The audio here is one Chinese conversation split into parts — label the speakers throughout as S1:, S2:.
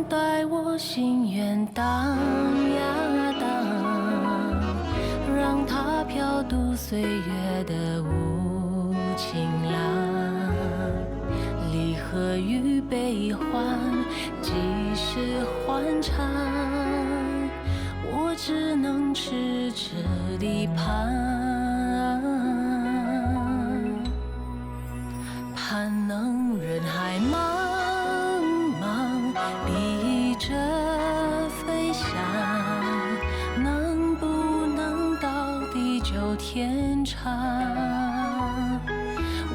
S1: 待我心愿荡呀荡，让它飘渡岁月的无情浪。离合与悲欢几时欢畅？我只能痴痴地盼，盼能人海茫茫逼着飞翔，能不能到地久天长？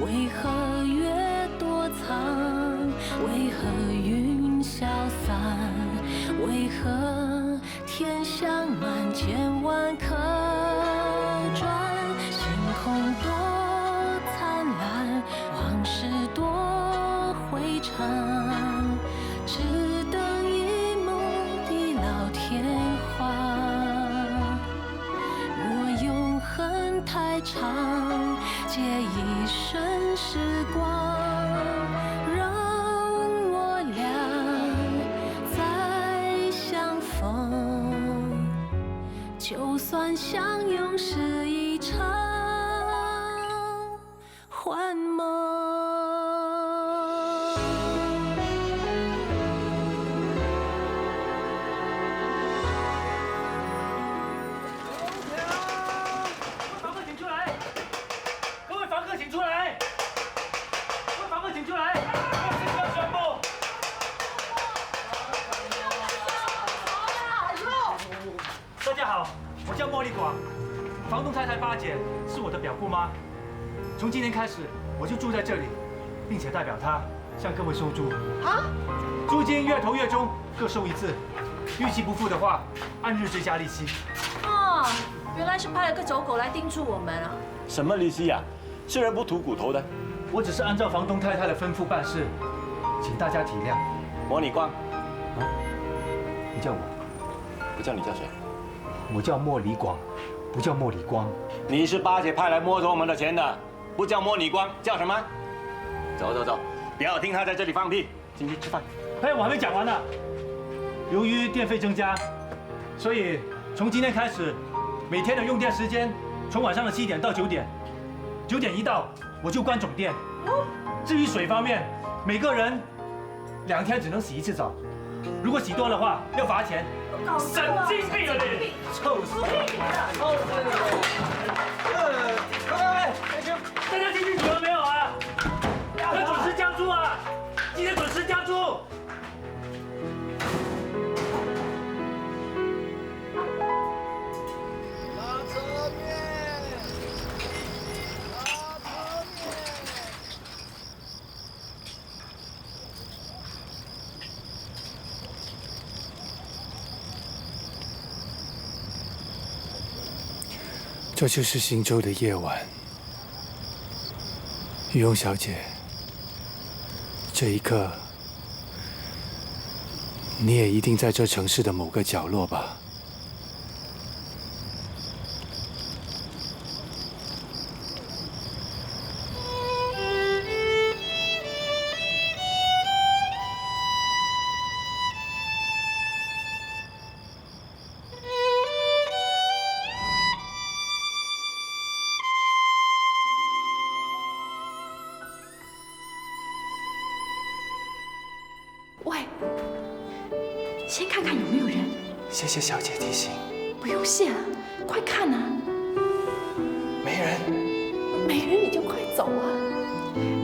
S1: 为何月躲藏？为何云消散？为何天象满千万颗转？星空多灿烂，往事多回肠，只等一幕地老天荒。若永恒太长，借一瞬时光，让我俩再相逢。就算相拥是一场幻梦。
S2: 各位房客请出来！各位房客请出来！各位房客请出来！我现在宣布。大家好，我叫莫立广，房东太太八姐是我的表姑妈。从今天开始，我就住在这里，并且代表她向各位收租。啊？租金月头月中各收一次，逾期不付的话，按日追加利息。
S3: 哦，原来是派了个走狗来盯住我们啊！
S4: 什么利息呀？是人不吐骨头的。
S2: 我只是按照房东太太的吩咐办事，请大家体谅。
S4: 莫你光，
S2: 你叫我，
S4: 不叫你叫谁？
S2: 我叫莫离广，不叫莫理光。
S4: 你是八姐派来摸走我们的钱的，不叫摸你光，叫什么？走走走，不要听他在这里放屁，进去吃饭。
S2: 哎，我还没讲完呢。由于电费增加，所以从今天开始，每天的用电时间从晚上的7点到9点，9点一到我就关总电。至于水方面，每个人2天只能洗1次澡，如果洗多的话要罚钱。神经病啊你！臭死你！臭死你！大家听清楚了没有啊？要准时交租啊！记得准时交租。
S5: 这就是新州的夜晚，玉翁小姐，这一刻，你也一定在这城市的某个角落吧？
S3: 喂，先看看有没有人。
S5: 谢谢小姐提醒。
S3: 不用谢了，快看啊！
S5: 没人。
S3: 没人你就快走啊！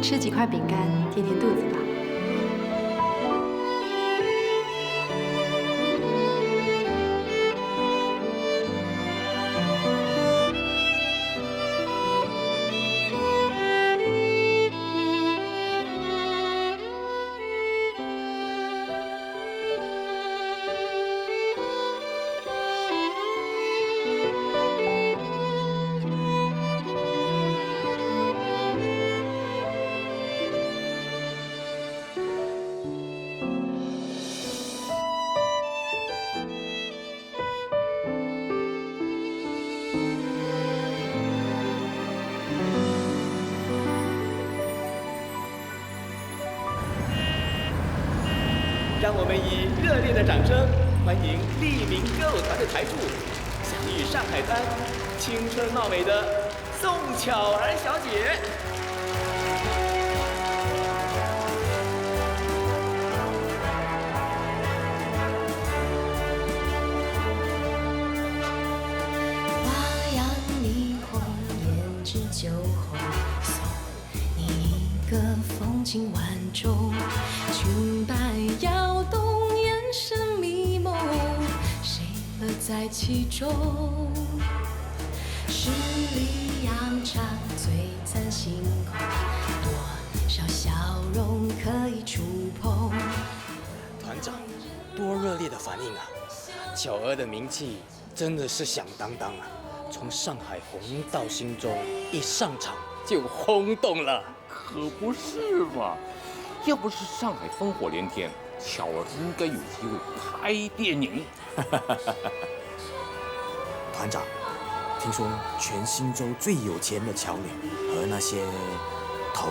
S3: 吃几块饼干填填肚子吧。
S6: 让我们以热烈的掌声欢迎利民歌舞团的台柱，享誉上海滩青春貌美的宋巧儿小姐。
S1: 花样霓虹，胭脂酒红，送你一个风情万种，裙摆摇动，眼神迷蒙，谁乐在其中？十里洋场，璀璨星空，多少笑容可以触碰。
S5: 团长，多热烈的反应啊！巧儿的名气真的是响当当啊，从上海红到新洲，一上场就轰动了。
S7: 可不是嘛！要不是上海烽火连天，巧儿应该有机会拍电影。
S5: 团长，听说全新洲最有钱的侨领和那些头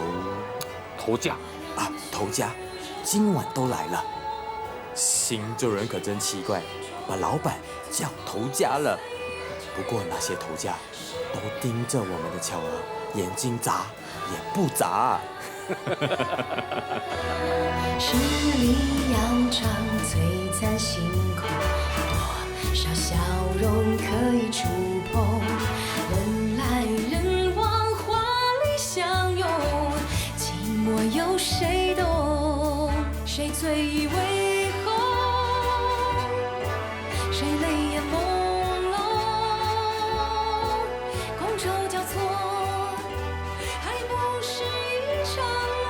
S5: 家，今晚都来了。新洲人可真奇怪，把老板叫头家了。不过那些头家都盯着我们的巧儿，眼睛眨也不眨。
S1: 十里洋场，璀璨星空，多少笑容可以触碰。人来人往，华丽相拥，寂寞有谁懂？谁醉意微红？谁泪眼朦胧？觥筹交错，还不是一场梦。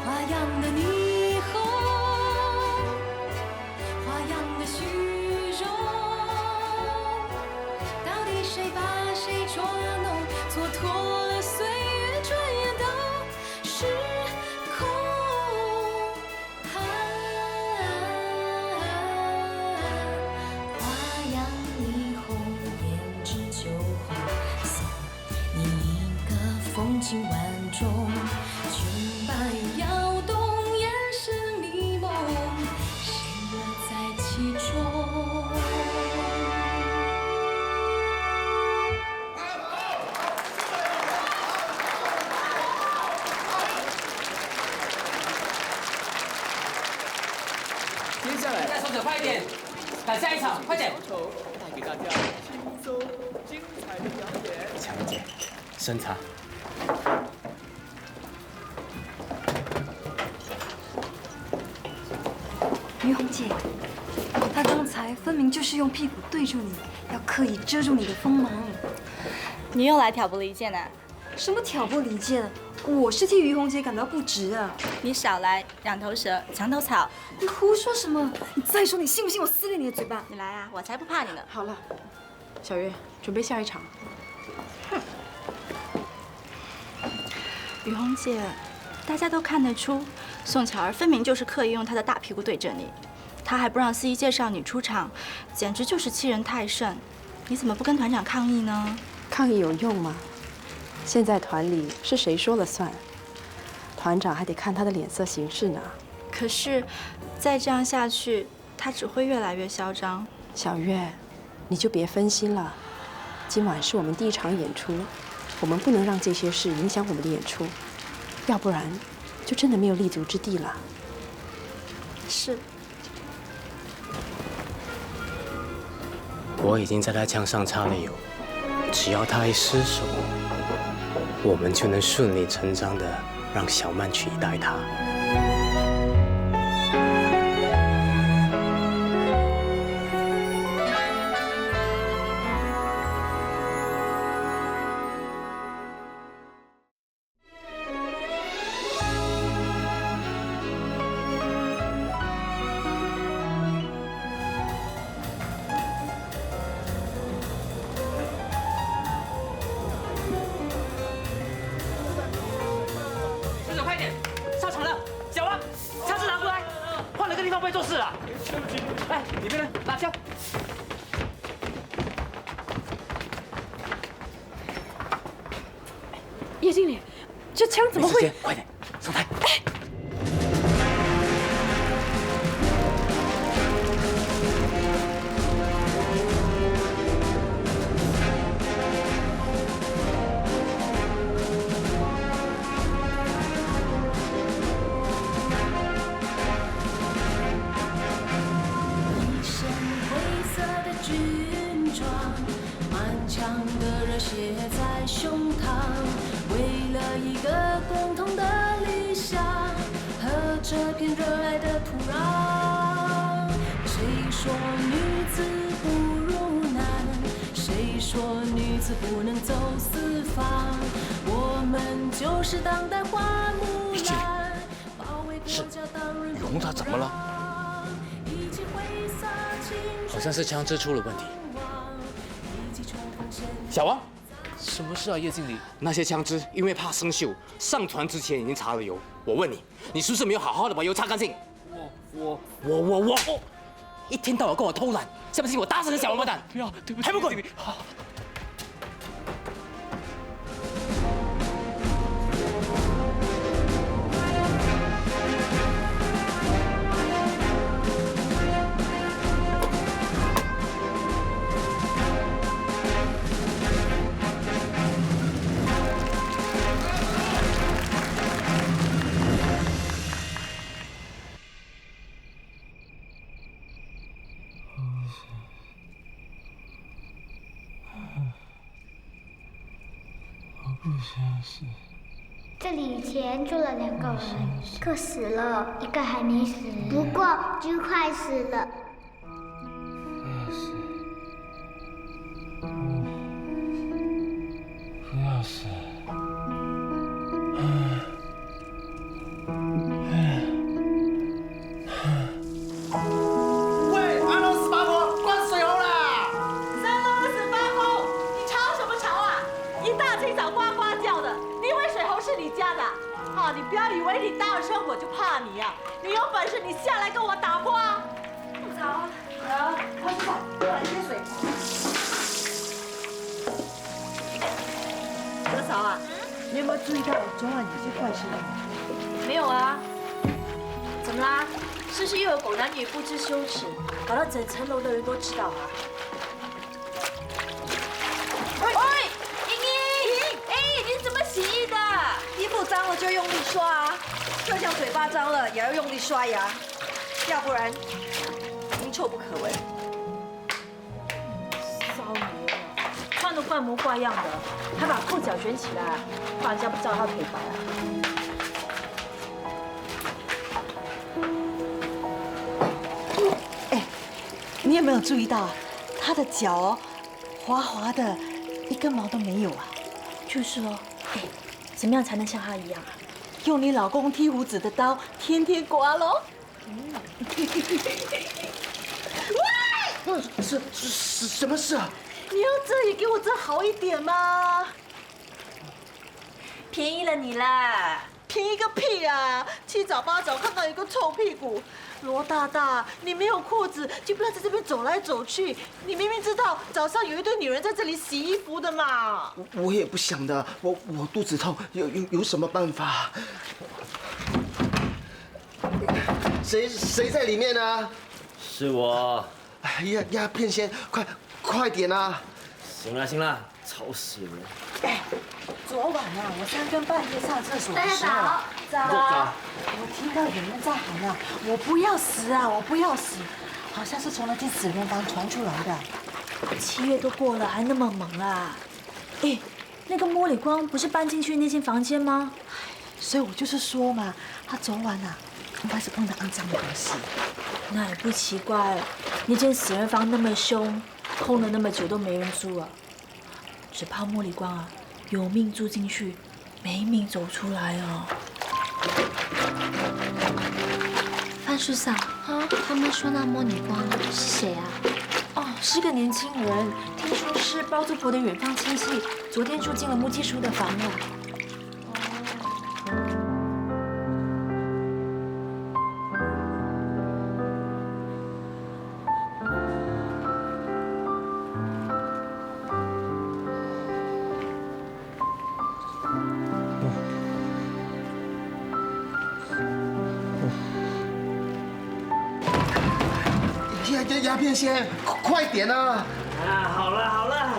S1: 花样的霓虹，花样的虚荣，到底谁把谁捉弄，蹉跎了岁月，转眼的时空。花样霓虹，胭脂酒红，送你一个风情万种，裙摆摇动，眼神迷蒙，谁乐在其中？
S6: 接下来，
S8: 手者快一点，赶下一场，快点！
S6: 手带给大家轻松精彩的表演。
S5: 巧儿姐，深茶。
S3: 于红姐，他刚才分明就是用屁股对住你，要刻意遮住你的锋芒。
S9: 你又来挑拨离间呢？
S3: 什么挑拨离间？我是替于红姐感到不值啊！
S9: 你少来，两头蛇，墙头草。
S3: 你胡说什么？你再说，你信不信我撕裂你的嘴巴？
S9: 你来啊，我才不怕你呢。
S3: 好了，小月，准备下一场。
S9: 雨红姐，大家都看得出，宋巧儿分明就是刻意用她的大屁股对着你，她还不让司仪介绍你出场，简直就是欺人太甚。你怎么不跟团长抗议呢？
S3: 抗议有用吗？现在团里是谁说了算？团长还得看他的脸色行事呢。
S9: 可是，再这样下去，他只会越来越嚣张。
S3: 小月，你就别分心了。今晚是我们第一场演出，我们不能让这些事影响我们的演出，要不然就真的没有立足之地了。
S9: 是。
S5: 我已经在他枪上插了油，只要他一失手，我们就能顺理成章地让小曼取代他。
S3: 叶经理，这枪怎么会？
S5: 快点上台！
S1: 在胸膛，为了一个共同的理想和这片热爱的土壤。谁说女子不如男？谁说女子不能走四方？我们就是当代花木兰，保卫国家当人。
S7: 蓉她怎么了？
S8: 好像是枪支出了问题。
S5: 小王，
S8: 什么事啊，叶经理？
S5: 那些枪支因为怕生锈，上船之前已经查了油。我问你，你是不是没有好好的把油擦干净？我，一天到晚跟我偷懒，信不信我打死你小王八蛋？
S8: 不要，对不起，
S5: 还不滚！
S8: 好。
S10: 这里以前住了2个人，一个死了，一个还没死，不过就快死了。
S11: 不要死！
S6: 喂，安龙十八婆，关水喉啦
S12: 3楼28户，你吵什么吵啊？一大清早呱呱叫的，你以为水喉是你家的？啊，你不要以为你大声我就怕你呀！你有本事你下来跟我打破啊！不吵啊，好，快去找，来一些水。何嫂啊，你有没有注意到昨晚有些怪声音？
S9: 没有啊，怎么啦？是不是又有狗男女不知羞耻，搞到整层楼的人都知道啊？喂，莹莹，哎，你怎么洗衣的？
S12: 衣服脏了就用力刷啊，就像嘴巴脏了也要用力刷牙，要不然腥臭不可闻。
S9: 骚你了，穿得怪模怪样的，还把裤脚卷起来，怕人家不知道他腿白啊。
S12: 你有没有注意到，他的脚滑滑的，一根毛都没有啊？
S9: 就是哦，哎，怎么样才能像他一样啊？
S12: 用你老公剃胡子的刀，天天刮喽。喂！
S6: 什么事啊？
S12: 你要这也给我这好一点嘛！
S9: 便宜了你啦！
S12: 便宜个屁啊！七早八早看到一个臭屁股，罗大大，你没有裤子就不要在这边走来走去。你明明知道早上有一堆女人在这里洗衣服的嘛。
S6: 我也不想的，我肚子痛，有什么办法？谁在里面呢？
S4: 是我。
S6: 哎呀，鸦片先，快点啊！
S4: 行了，吵死人！
S12: 哎，昨晚啊，我3更半夜上厕所的时候，
S6: 早，
S12: 我听到有人在喊啊，我不要死啊，我不要死，好像是从那间死人房传出来的。
S9: 7月都过了，还那么猛啊！哎，那个茉莉光不是搬进去那间房间吗？
S12: 所以我就是说嘛，他昨晚啊，应该是碰到肮脏的东西。
S9: 那也不奇怪，那间死人房那么凶，空了那么久都没人住啊，只怕茉莉光啊，有命住进去，没命走出来哦。
S10: 范叔嫂，他们说那茉莉光是谁啊？
S9: 哦，是个年轻人，听说是包租婆的远方亲戚，昨天住进了木屐叔的房了。
S6: 鸦片先，快点啊！
S4: 好了，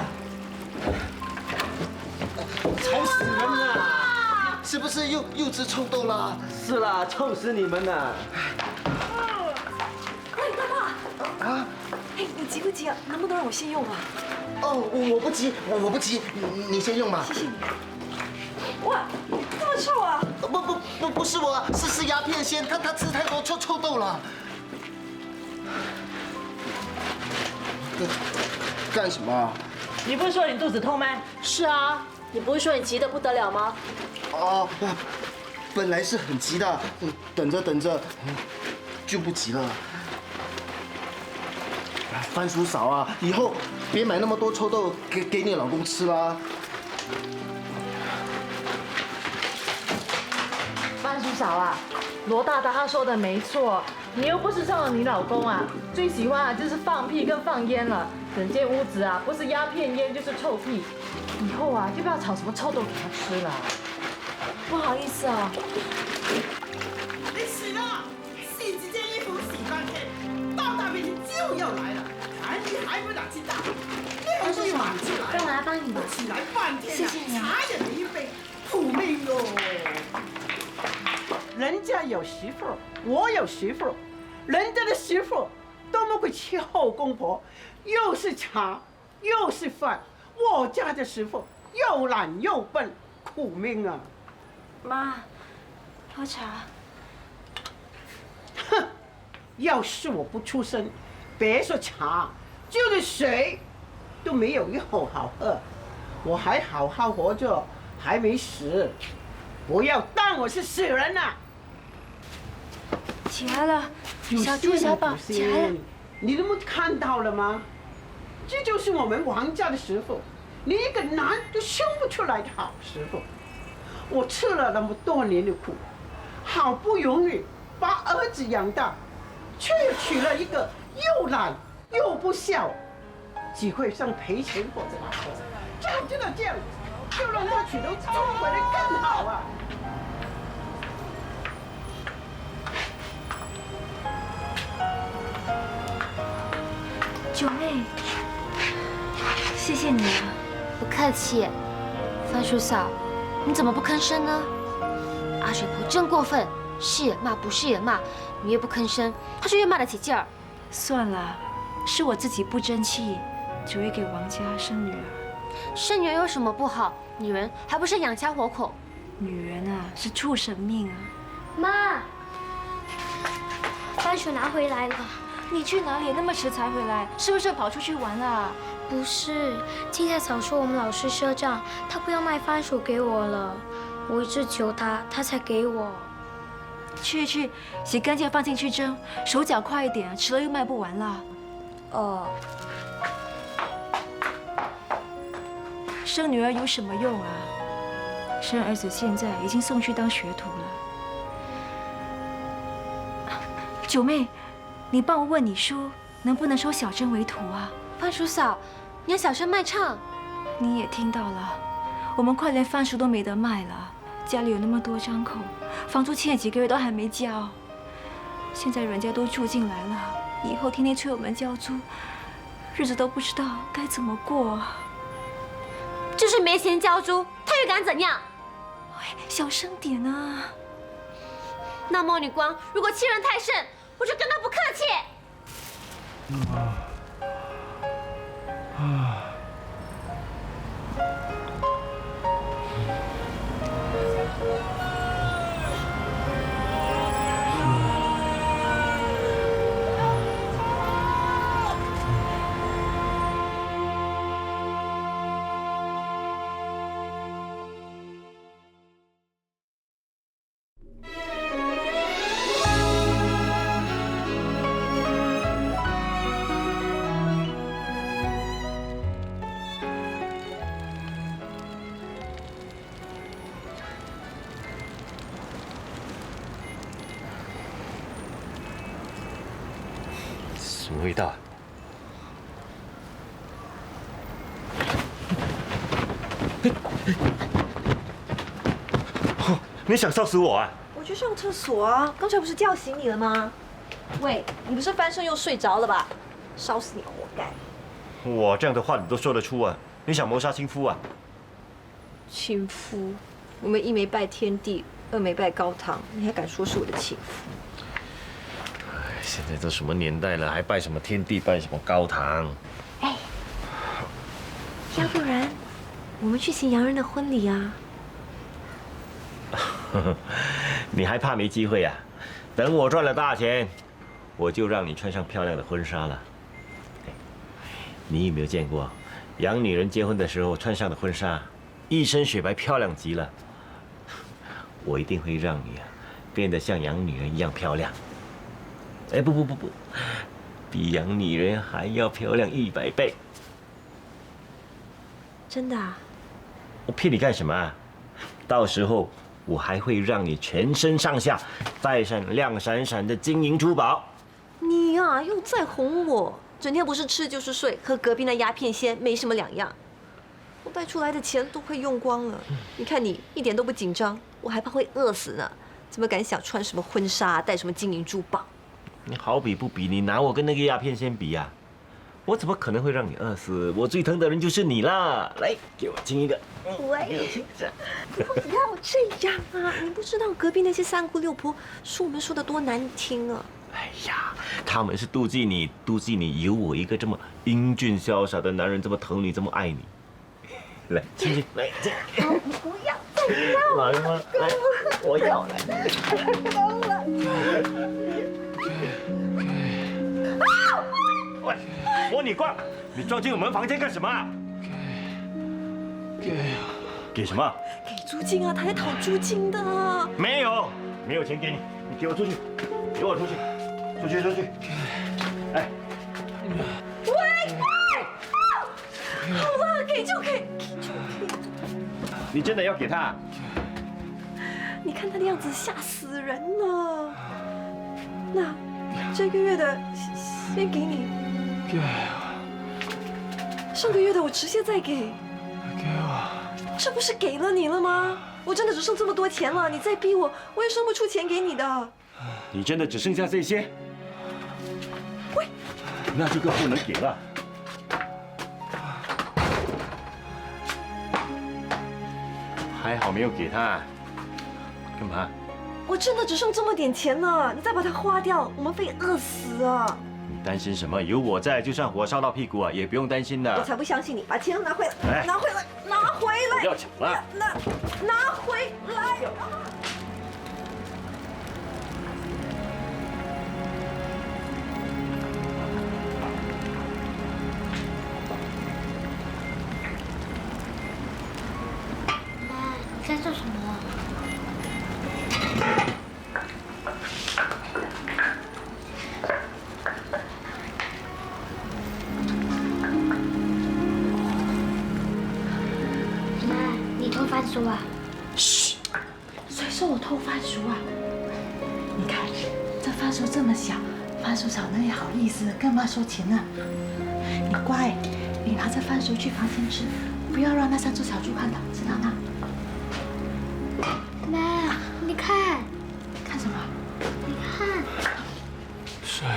S6: 吵死人了！是不是又吃臭豆了？
S4: 是啦，臭死你们了！
S12: 喂，大爸！啊，哎，你
S3: 你急不急啊？能不能让我先用啊？
S11: 哦，我不急，我不急，你先用吧。
S3: 谢谢你。哇，这么臭啊！
S11: 不是我，是鸦片仙，他吃太多臭豆了。干什么？
S12: 你不是说你肚子痛吗？
S13: 是啊，你不是说你急得不得了吗？
S11: 哦，本来是很急的，等着就不急了。番薯嫂啊，以后别买那么多臭豆给你老公吃啦。
S12: 番薯嫂啊，罗大大他说的没错，你又不是像你老公啊，最喜欢啊就是放屁跟放烟了，整间屋子啊不是鸦片烟就是臭屁，以后啊就不要炒什么臭豆给他吃了。
S3: 不好意思啊。
S14: 你洗了，洗几件衣服洗半天，到大明天就要来了，你还不拿去打？你还是晚起来？
S13: 让我来帮你吧。
S14: 起来半天了，
S13: 谢谢你啊。
S14: 茶也没杯，苦命哟。人家有媳妇儿，我有媳妇儿，人家的媳妇儿多么会伺候公婆，又是茶又是饭，我家的媳妇又懒又笨，苦命啊！
S3: 妈，喝茶。
S14: 哼，要是我不出声，别说茶，就是水都没有一口好喝。我还好好活着，还没死，不要当我是死人呐！
S3: 起来了，小猪小宝，起来了。
S14: 你都看到了吗？这就是我们王家的媳妇，你一个男都生不出来的好媳妇。我吃了那么多年的苦，好不容易把儿子养大，却娶了一个又懒又不孝，只会像赔钱货的老婆。早知道这样，就让他娶到中回来更好啊！
S3: 九妹，谢谢你啊。
S13: 不客气。番薯嫂，你怎么不吭声呢？阿水婆真过分，是也骂，不是也骂，你越不吭声，她就越骂得起劲儿。
S3: 算了，是我自己不争气，只会给王家生女儿。
S13: 生女儿有什么不好？女人还不是养家活口？
S3: 女人啊，是畜生命啊！
S10: 妈，番薯拿回来了。
S3: 你去哪里？那么迟才回来，是不是跑出去玩了？
S10: 不是，金太嫂说我们老师赊账，她不要卖番薯给我了。我一直求她，她才给我。
S3: 去，洗干净放进去蒸，手脚快一点，迟了又卖不完了。
S10: 哦。
S3: 生女儿有什么用啊？生儿子现在已经送去当学徒了。九妹，你帮我问你叔，能不能收小珍为徒啊？
S13: 番薯嫂，你要小声卖唱。
S3: 你也听到了，我们快连番薯都没得卖了，家里有那么多张口，房租欠几个月都还没交，现在人家都住进来了，以后天天催我们交租，日子都不知道该怎么过。
S13: 就是没钱交租，他又敢怎样？
S3: 小声点啊！
S13: 那魔女光如果欺人太甚，我就跟他不客气。
S4: 什么味道？你想烧死我啊！
S12: 我去上厕所啊，刚才不是叫醒你了吗？喂，你不是翻身又睡着了吧？烧死你活该！
S4: 我这样的话你都说得出啊？你想谋杀亲夫啊？
S12: 亲夫，我们一没拜天地，二没拜高堂，你还敢说是我的亲夫？
S4: 现在都什么年代了，还拜什么天地，拜什么高堂？
S3: 哎，要不然我们去行洋人的婚礼啊？
S4: 你还怕没机会啊？等我赚了大钱，我就让你穿上漂亮的婚纱了。你有没有见过洋女人结婚的时候穿上的婚纱，一身雪白，漂亮极了？我一定会让你啊，变得像洋女人一样漂亮。哎，不，比洋女人还要漂亮100倍。
S3: 真的啊？
S4: 我骗你干什么啊？到时候我还会让你全身上下戴上亮闪闪的金银珠宝。
S3: 你呀，又在哄我，整天不是吃就是睡，和隔壁那鸦片仙没什么两样。我带出来的钱都快用光了，你看你一点都不紧张，我还怕会饿死呢，怎么敢想穿什么婚纱，戴什么金银珠宝？
S4: 你好比不比，你拿我跟那个鸦片仙比呀？我怎么可能会让你饿死？我最疼的人就是你啦！来，给我亲一个。
S3: 喂，不要这样啊！你不知道隔壁那些三姑六婆说我们说的多难听啊！
S4: 哎呀，他们是妒忌你有我一个这么英俊潇洒的男人，这么疼你，这么爱你。来，亲亲，来，这。
S3: 不要，不要！
S4: 来吗？来，我要来。喂，摸你光，你撞进我们房间干什么？给什么？
S3: 给租金啊！他在讨租金的。
S4: 没有钱给你，你给我出去，给我出去，出去！哎，
S3: 喂！好了，给就给。
S4: 你真的要给他？
S3: 你看他的样子，吓死人了。那这个月的先给你。上个月的我直接再给。
S15: 给我。
S3: 这不是给了你了吗？我真的只剩这么多钱了，你再逼我，我也生不出钱给你的。
S4: 你真的只剩下这些？
S3: 喂，
S4: 那就更不能给了。还好没有给他。干嘛？
S3: 我真的只剩这么点钱了，你再把它花掉，我们非饿死啊！
S4: 你担心什么？有我在，就算火烧到屁股啊，也不用担心的。
S3: 我才不相信你！把钱拿回来！
S4: 哎，
S3: 拿回来！拿回来！
S4: 不要抢了！
S3: 拿回来！
S10: 妈，你在做什么？番薯啊！
S12: 嘘，谁说我偷番薯啊？你看这番薯这么小，番薯厂哪里好意思跟妈收钱呢？你乖，你拿着番薯去房间吃，不要让那3只小猪看到，知道吗？
S10: 妈，你看，
S12: 看什么？
S10: 你看，
S15: 水。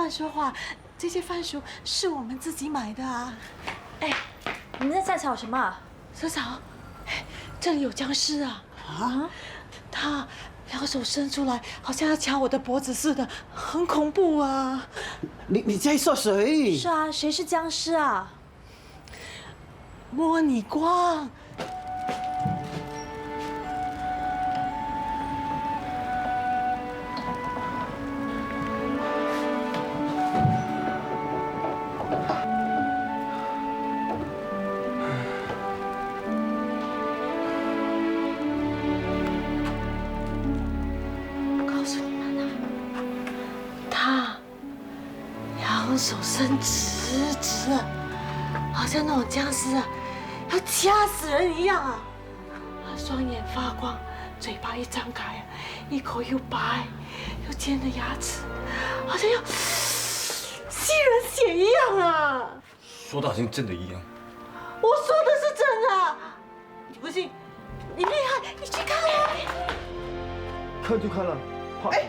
S12: 说话，这些番薯是我们自己买的啊！
S3: 哎，你们在在吵什么？
S12: 嫂嫂，这里有僵尸啊！啊！他2手伸出来，好像要掐我的脖子似的，很恐怖啊！
S14: 你在说谁？
S3: 是啊，谁是僵尸啊？
S12: 摸你光。手伸直直的，好像那种僵尸啊，要掐死人一样啊！双眼发光，嘴巴一张开，一口又白又尖的牙齿，好像要吸人血一样啊！
S7: 说的好像真的一样。
S12: 我说的是真的，你不信？你厉害，你去看啊！
S11: 看就看了。
S14: 哎，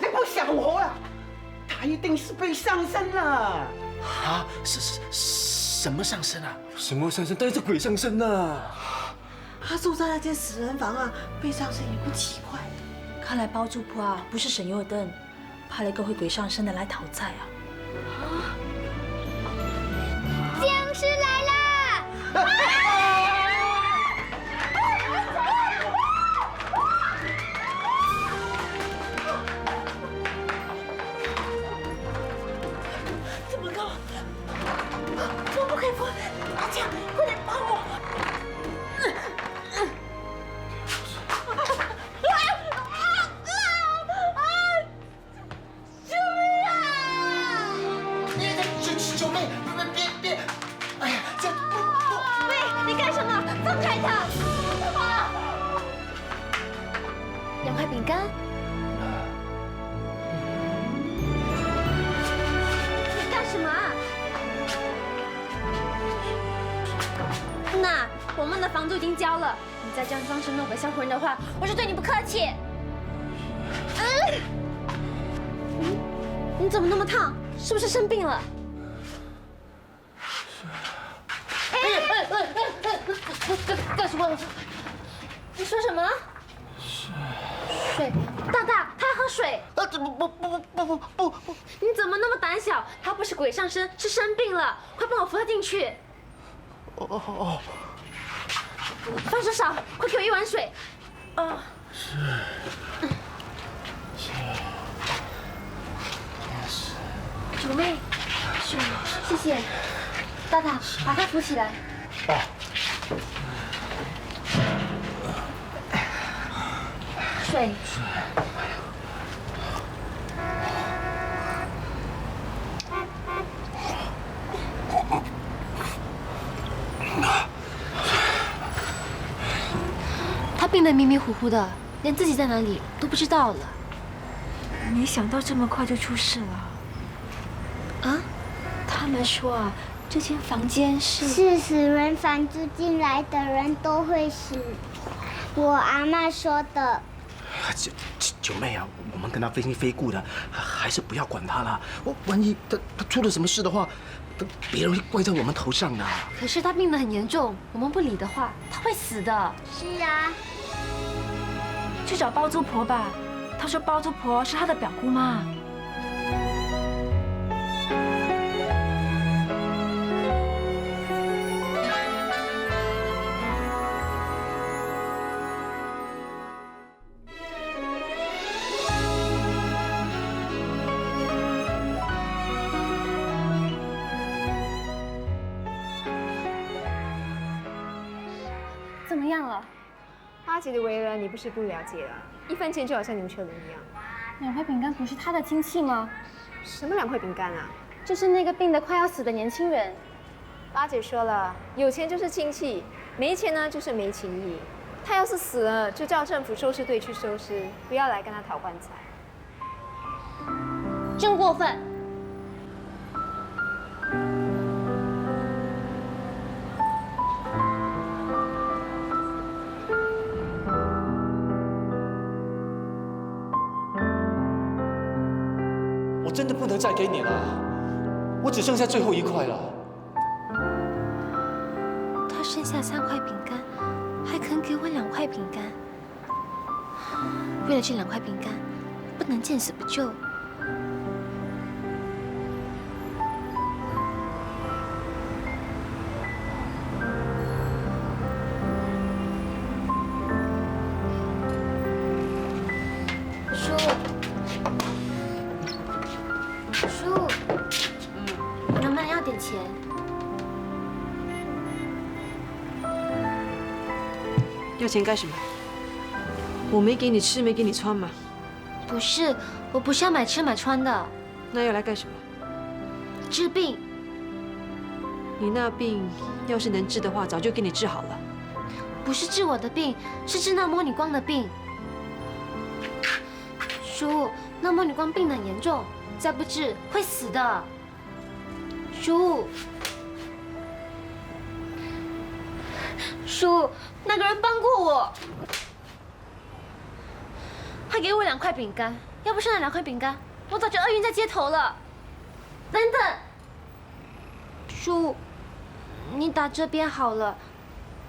S14: 你不想活了？他一定是被上身了。
S8: 啊，什么上身啊？
S11: 什么上身？当然是鬼上身啊！
S12: 他住在那间死人房啊，被上身也不奇怪。看来包租婆啊，不是省油的灯，派了一个会鬼上身的来讨债啊。
S13: 僵尸来啦！
S12: 怎么搞？我不可以疯！阿强，快点帮我！救命啊！
S11: 九妹，别！哎呀，这
S13: 喂，你干什么？放开他！2块饼干。你干什么啊？那我们的房租已经交了，你再这样装神弄鬼吓唬人的话，我是对你不客气。你怎么那么烫？是不是生病了？干什么？你说什么？水，大大，他喝水。
S11: 怎么不！
S13: 你怎么那么胆小？他不是鬼上身，是生病了。快帮我扶他进去。
S11: 哦。
S13: 放手少，快给我1碗水。九妹，水，谢谢。大大，把他扶起来。水。他病得迷迷糊糊的，连自己在哪里都不知道了。
S3: 没想到这么快就出事了。
S13: 啊？
S3: 他们说啊，这间房间是
S16: 死人房住进来的人都会死，我阿嬷说的。
S11: 九妹啊，我们跟他非亲非故的，还是不要管他了。万一他出了什么事的话，别人会怪在我们头上的。
S13: 可是他病得很严重，我们不理的话，他会死的。
S16: 是啊。
S3: 去找包租婆吧，他说包租婆是他的表姑妈。
S13: 怎么样了？
S17: 阿杰的为人你不是不了解啊，一分钱就好像牛车轮一样。
S13: 2块饼干不是他的亲戚吗？
S17: 什么2块饼干啊？
S13: 就是那个病得快要死的年轻人。
S17: 阿姐说了，有钱就是亲戚，没钱呢就是没情义。他要是死了，就叫政府收尸队去收尸，不要来跟他讨棺材。
S13: 真过分！
S8: 我真的不能再给你了，我只剩下最后1块了。
S13: 他剩下3块饼干，还肯给我2块饼干。为了这2块饼干，不能见死不救。叔，我能不能要点钱？
S18: 要钱干什么？我没给你吃，没给你穿嘛。
S13: 不是，我不是要买吃买穿的。
S18: 那要来干什么？
S13: 治病。
S18: 你那病要是能治的话，早就给你治好了。
S13: 不是治我的病，是治那魔女光的病。叔，那魔女光病得很严重，再不治会死的。叔，叔，那个人帮过我，他还给我2块饼干，要不是那2块饼干，我早就饿晕在街头了。等等，叔，你打这边好了，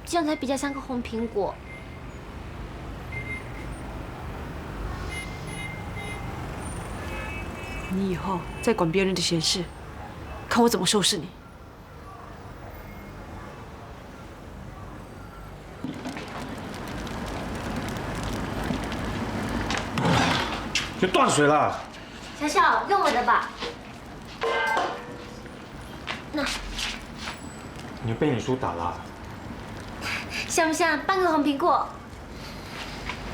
S13: 这样才比较像个红苹果。
S18: 你以后再管别人的闲事，看我怎么收拾你。
S15: 就断水了。
S13: 小小，用我的吧。那
S15: 你被你叔打了。
S13: 像不像半个红苹果？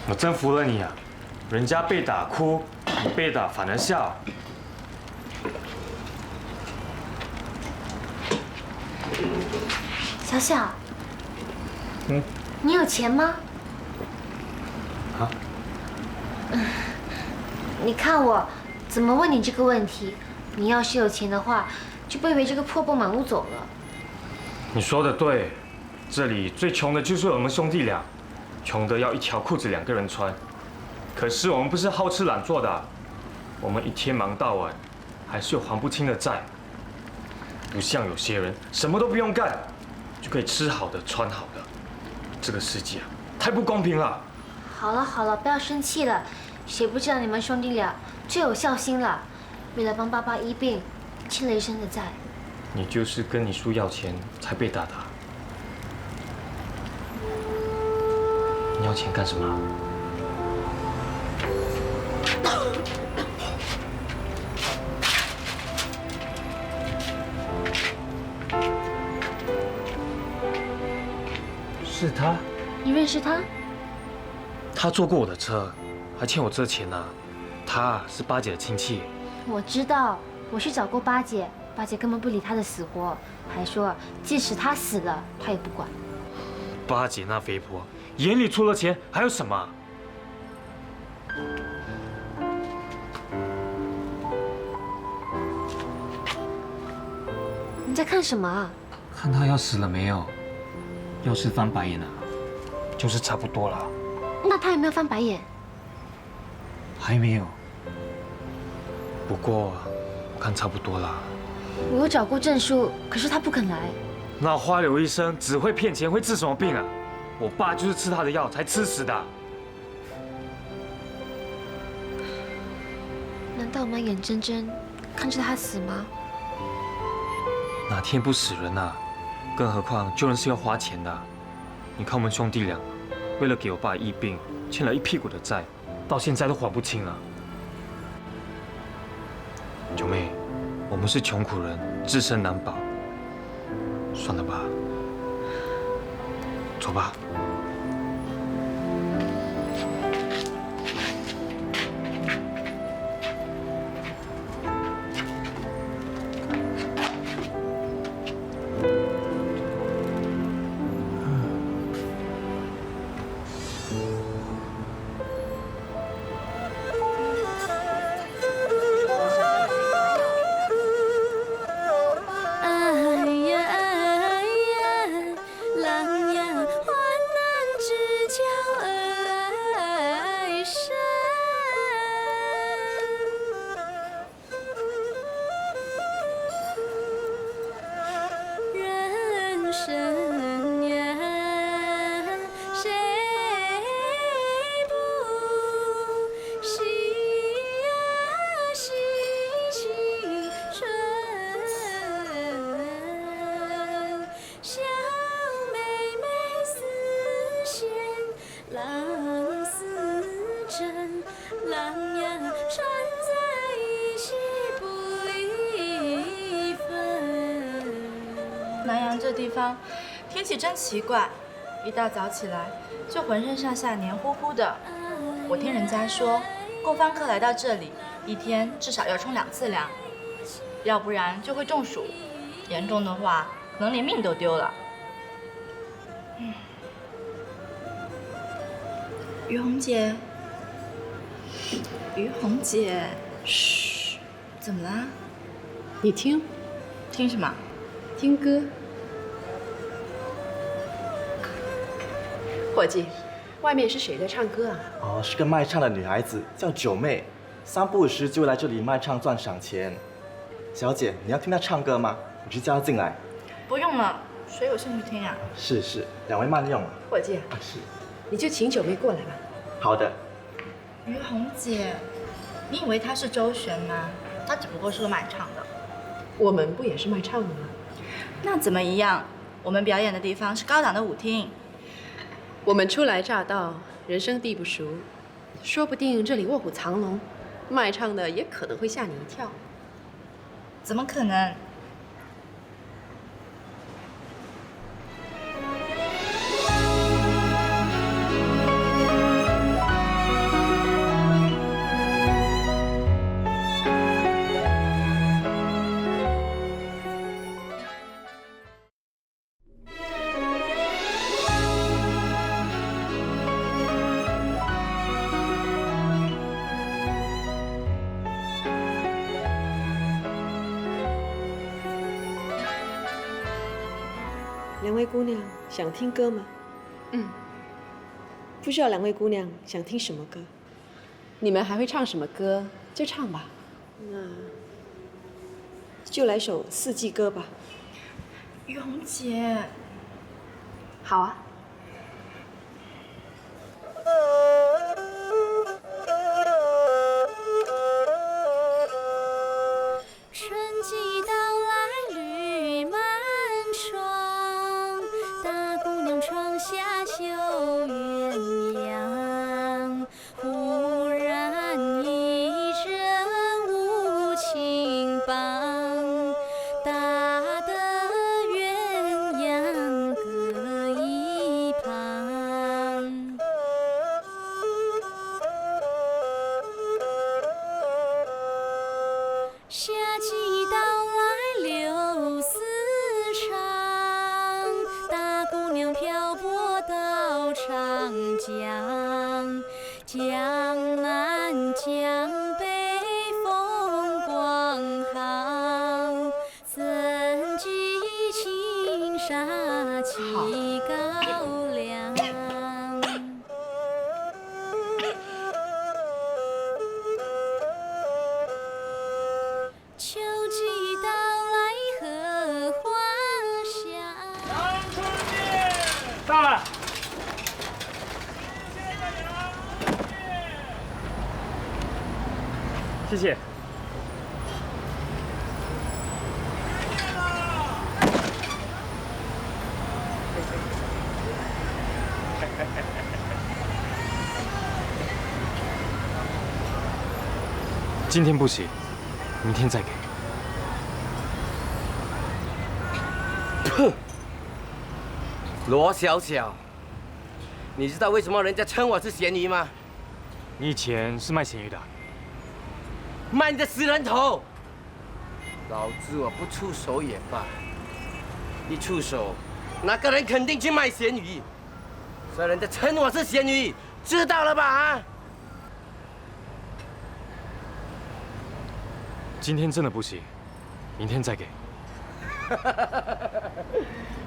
S15: 我真服了你啊！人家被打哭，你被打反而笑。
S13: 小小，你有钱吗？
S15: 啊？
S13: 你看我怎么问你这个问题？你要是有钱的话，就不会为这个破布满屋走了。
S15: 你说的对，这里最穷的就是我们兄弟俩，穷的要一条裤子2个人穿。可是我们不是好吃懒做的，我们一天忙到晚，还是有还不清的债。不像有些人什么都不用干，就可以吃好的穿好的。这个世界啊，太不公平了。
S13: 好了好了，不要生气了。谁不知道你们兄弟俩最有孝心了？为了帮爸爸医病，欠了一身的债。
S15: 你就是跟你叔要钱才被打的。你要钱干什么？是他？
S13: 你认识他？
S15: 他坐过我的车，还欠我这钱呢。他是八姐的亲戚。
S13: 我知道，我去找过八姐，八姐根本不理他的死活，还说即使他死了，他也不管。
S15: 八姐那肥婆，眼里除了钱还有什么？
S13: 你在看什么啊？
S15: 看他要死了没有？要是翻白眼了，就是差不多了。
S13: 那他有没有翻白眼？
S15: 还没有。不过我看差不多了。
S13: 我有找过证书，可是他不肯来。
S15: 那花柳医生只会骗钱，会治什么病啊？我爸就是吃他的药才吃死的。
S13: 难道我们眼睁睁看着他死吗？
S15: 哪天不死人啊？更何况救人是要花钱的。你看我们兄弟俩，为了给我爸医病，欠了一屁股的债，到现在都还不清了。九妹，我们是穷苦人，自身难保。算了吧，走吧。
S9: 南阳这地方天气真奇怪，一大早起来就浑身上下黏糊糊的。我听人家说，过番客来到这里，一天至少要冲2次凉，要不然就会中暑，严重的话可能连命都丢了。于红姐，于红姐，嘘，怎么啦？
S18: 你听，
S9: 听什么？
S18: 听歌。
S9: 伙计，
S18: 外面是谁在唱歌啊？
S8: 哦，是个卖唱的女孩子，叫九妹，三不五时就来这里卖唱赚赏钱。小姐，你要听她唱歌吗？我去叫她进来。
S9: 不用了，谁有兴趣听啊？
S8: 是，两位慢用。
S18: 伙计，
S8: 是，
S18: 你就请九妹过来吧。
S8: 好的。
S9: 于红姐，你以为她是周璇吗？她只不过是个卖唱的。
S18: 我们不也是卖唱的吗？
S9: 那怎么一样？我们表演的地方是高档的舞厅。
S18: 我们初来乍到，人生地不熟，说不定这里卧虎藏龙，卖唱的也可能会吓你一跳。
S9: 怎么可能？
S18: 两位姑娘想听歌吗？不知道两位姑娘想听什么歌？你们还会唱什么歌？就唱吧。那就来首四季歌吧。
S9: 于红姐，
S18: 好啊。
S1: 春季到来绿满窗，大姑娘窗下绣鸳鸯。忽然一阵无情梆，打得鸳鸯各一旁。夏季到来柳丝长，大姑娘漂泊到长江。江南江北风光好，怎及青纱起高粱。秋季到来荷花香。张春剑到了。谢谢。
S15: 今天不行，明天再给。
S19: 哼，罗小小，你知道为什么人家称我是咸鱼吗？
S15: 你以前是卖咸鱼的？
S19: 卖你的死人头！老子我不出手也罢，一出手，那个人肯定去卖咸鱼，所以人家称我是咸鱼，知道了吧？啊！
S15: 今天真的不行，明天再给。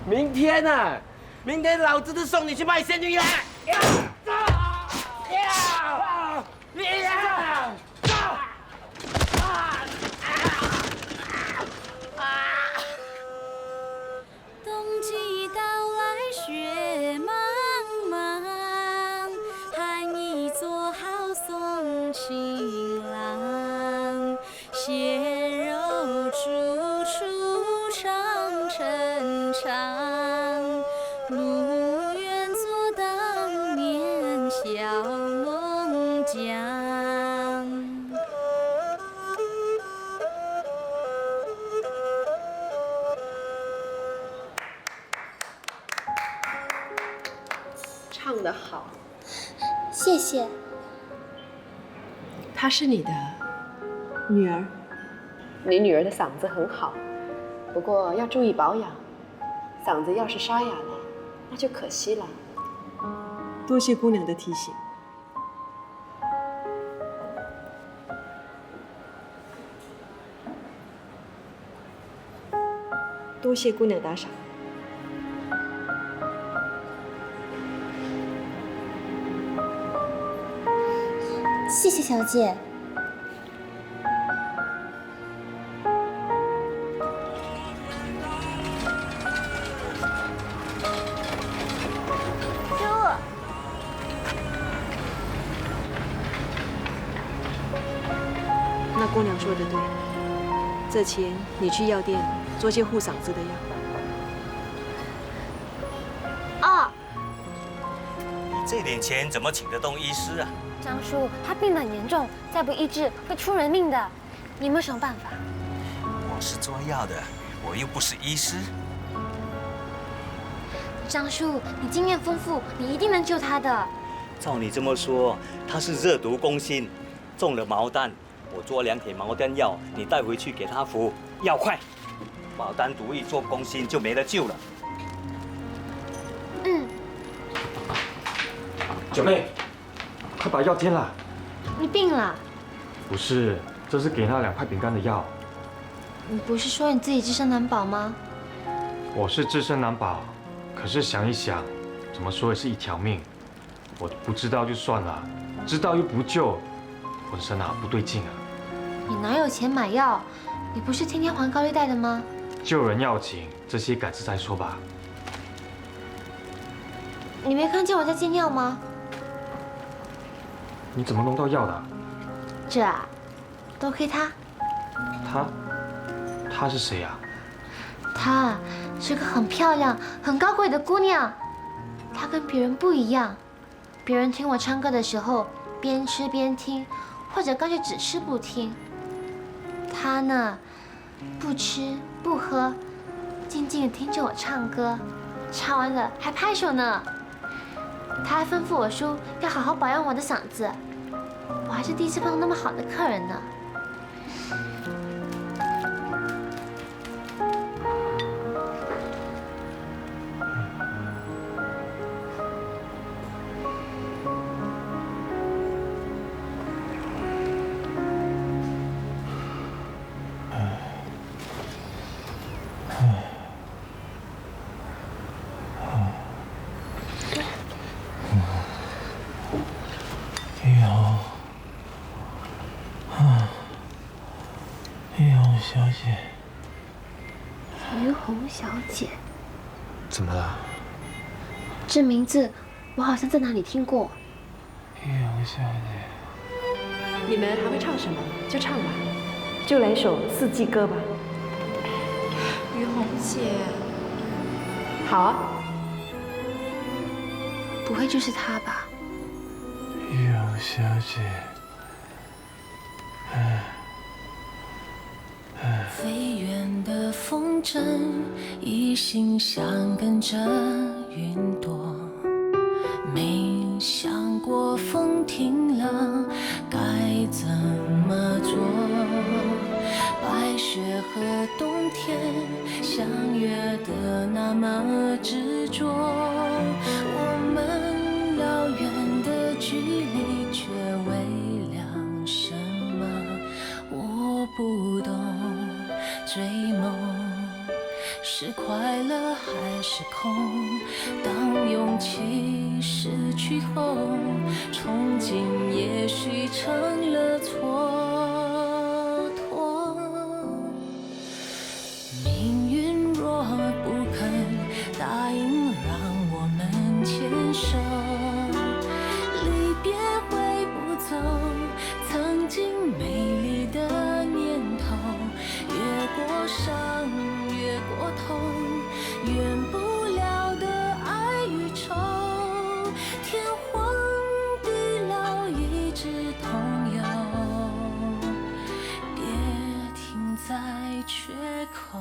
S19: 明天啊，明天老子就送你去卖咸鱼了！
S1: 冬季到来雪茫茫，寒衣做好送情郎。鲜肉煮出长城长，路远做当年小龙江。
S18: 唱得好，
S10: 谢谢。
S18: 她是你的女儿。你女儿的嗓子很好，不过要注意保养。嗓子要是沙哑了，那就可惜了。多谢姑娘的提醒。多谢姑娘打赏。
S13: 谢谢小姐。
S20: 那姑娘说的对，这钱你去药店做些护嗓子的药。
S13: 啊，
S21: 你这点钱怎么请得动医师啊？
S13: 张叔，他病得很严重，再不医治会出人命的。你有没有什么办法？
S21: 我是做药的，我又不是医师。
S13: 张叔，你经验丰富，你一定能救他的。
S21: 照你这么说，他是热毒攻心，中了毛丹。我做2帖毛丹药，你带回去给他服，要快。毛丹毒一做攻心就没得救了。
S13: 嗯，
S15: 九妹，快把药煎了。
S13: 你病了？
S15: 不是，这是给那2块饼干的药。
S13: 你不是说你自己自身难保吗？
S15: 我是自身难保，可是想一想，怎么说也是一条命。我不知道就算了，知道又不救，浑身不对劲啊。
S13: 你哪有钱买药？你不是天天还高利贷的吗？
S15: 救人要紧，这些改日再说吧。
S13: 你没看见我在煎药吗？
S15: 你怎么弄到药的？
S13: 这啊，多亏他。
S15: 他是谁呀？
S13: 她是个很漂亮、很高贵的姑娘。她跟别人不一样，别人听我唱歌的时候边吃边听，或者干脆只吃不听。她呢，不吃不喝，静静地听着我唱歌，唱完了还拍手呢。她还吩咐我说要好好保养我的嗓子。我还是第一次碰到那么好的客人呢。
S22: 小姐，
S13: 于红小姐，
S11: 怎么了？
S13: 这名字我好像在哪里听过。
S22: 于红小姐，
S20: 你们还会唱什么？就唱吧，就来首四季歌吧。
S3: 于红姐，
S20: 好啊。
S13: 不会就是他吧？
S22: 于红小姐，
S1: 飞远的风筝一心想跟着云朵，没想过风停了该怎么做。白雪和冬天相约的那么执着，我们遥远的距离却为了什么？我不懂。追梦是快乐还是空？当勇气失去后，憧憬也许成了蹉跎。命运若不肯答应让我们牵手，离别会不走曾经美丽的念头。越过伤，越过痛，圆不了的爱与愁，天荒地老一直同游，别停在缺口。